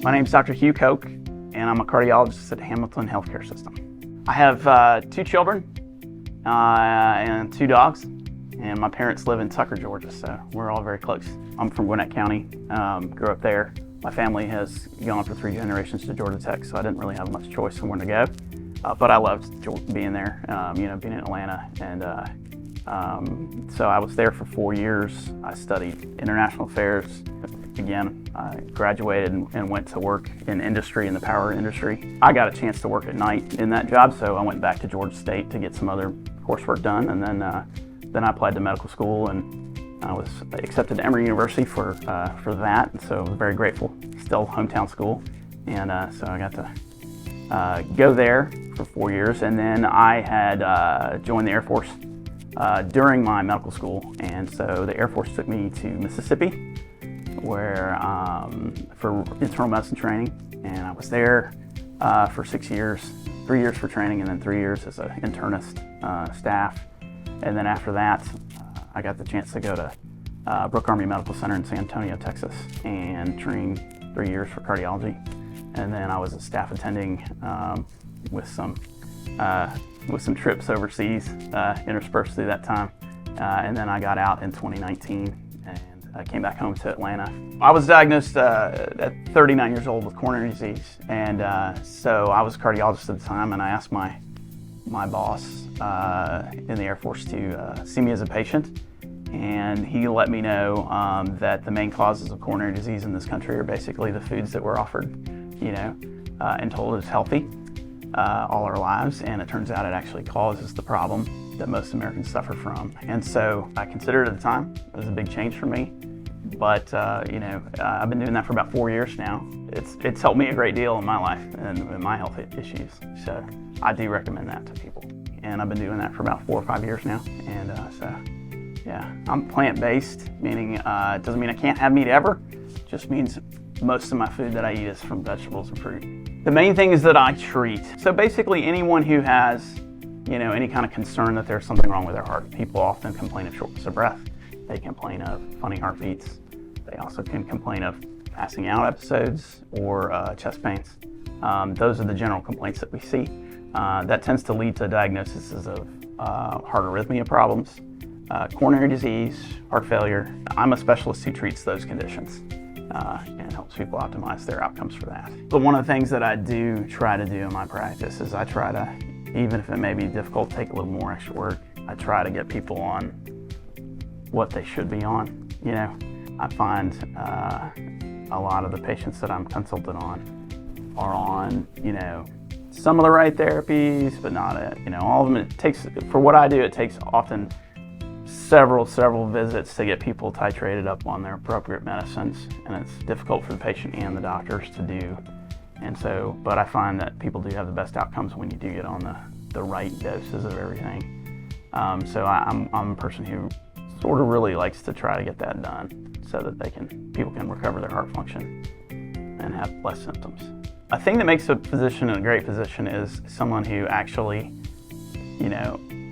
My name is Dr. Hugh, and I'm a cardiologist at Hamilton Healthcare System. I have 2 children and 2 dogs, and my parents live in Tucker, Georgia, so we're all very close. I'm from Gwinnett County, grew up there. My family has gone for 3 generations to Georgia Tech, so I didn't really have much choice in where to go. But I loved being there, being in Atlanta, and so I was there for 4 years. I studied international affairs. Again, I graduated and went to work in industry, in the power industry. I got a chance to work at night in that job, so I went back to Georgia State to get some other coursework done, and then I applied to medical school, and I was accepted to Emory University for that, and so I was very grateful. Still hometown school, and so I got to go there for 4 years, and then I had joined the Air Force during my medical school, and so the Air Force took me to Mississippi, where for internal medicine training, and I was there for 6 years, 3 years for training, and then 3 years as an internist staff. And then after that, I got the chance to go to Brooke Army Medical Center in San Antonio, Texas, and train 3 years for cardiology. And then I was a staff attending with some trips overseas interspersed through that time. And then I got out in 2019 and I came back home to Atlanta. I was diagnosed at 39 years old with coronary disease, and so I was a cardiologist at the time, and I asked my boss in the Air Force to see me as a patient, and he let me know that the main causes of coronary disease in this country are basically the foods that we're offered, and told us healthy all our lives, and it turns out it actually causes the problem that most Americans suffer from. And so I considered it at the time, it was a big change for me, but I've been doing that for about 4 years now. It's helped me a great deal in my life and in my health issues, so I do recommend that to people. And I've been doing that for about 4 or 5 years now, and so yeah, I'm plant-based, meaning it doesn't mean I can't have meat ever, it just means most of my food that I eat is from vegetables and fruit. The main thing is that I treat. So basically anyone who has any kind of concern that there's something wrong with their heart. People often complain of shortness of breath. They complain of funny heartbeats. They also can complain of passing out episodes or chest pains. Those are the general complaints that we see. That tends to lead to diagnoses of heart arrhythmia problems, coronary disease, heart failure. I'm a specialist who treats those conditions and helps people optimize their outcomes for that. But one of the things that I do try to do in my practice is I try to, even if it may be difficult, take a little more extra work. I try to get people on what they should be on. I find a lot of the patients that I'm consulted on are on, some of the right therapies, but not all of them. It takes, for what I do, it takes often several visits to get people titrated up on their appropriate medicines, and it's difficult for the patient and the doctors to do. And so, but I find that people do have the best outcomes when you do get on the right doses of everything. So I'm a person who sort of really likes to try to get that done so that people can recover their heart function and have less symptoms. A thing that makes a physician a great physician is someone who actually,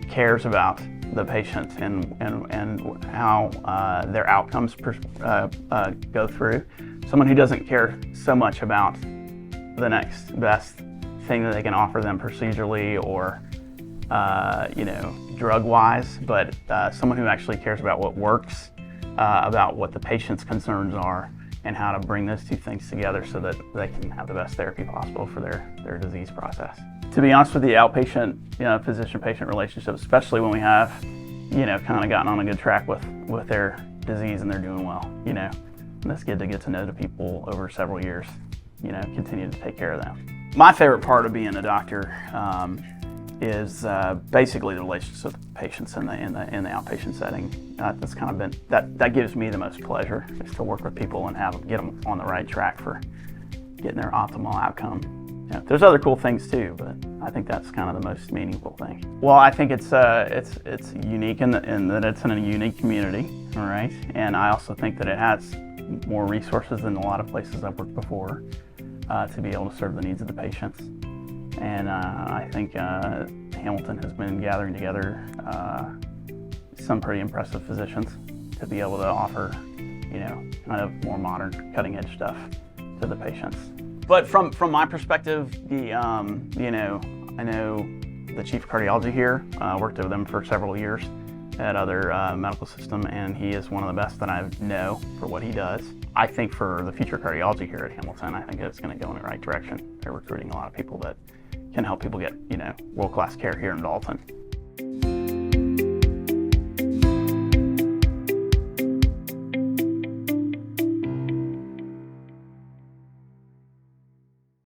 cares about the patient and how their outcomes go through. Someone who doesn't care so much about the next best thing that they can offer them procedurally or drug-wise, but someone who actually cares about what works, about what the patient's concerns are, and how to bring those two things together so that they can have the best therapy possible for their disease process. To be honest with you, outpatient physician-patient relationship, especially when we have kind of gotten on a good track with their disease and they're doing well, and it's good to get to know the people over several years. Continue to take care of them. My favorite part of being a doctor is basically the relationship with patients in the outpatient setting. That's kind of been that gives me the most pleasure, is to work with people and get them on the right track for getting their optimal outcome. There's other cool things too, but I think that's kind of the most meaningful thing. Well, I think it's unique in that it's in a unique community, all right, and I also think that it has more resources than a lot of places I've worked before to be able to serve the needs of the patients. And I think Hamilton has been gathering together some pretty impressive physicians to be able to offer, kind of more modern, cutting-edge stuff to the patients. But from my perspective, I know the chief of cardiology here, worked with him for several years at other medical system, and he is one of the best that I know for what he does. I think for the future of cardiology here at Hamilton, I think it's going to go in the right direction. They're recruiting a lot of people that can help people get, world-class care here in Dalton.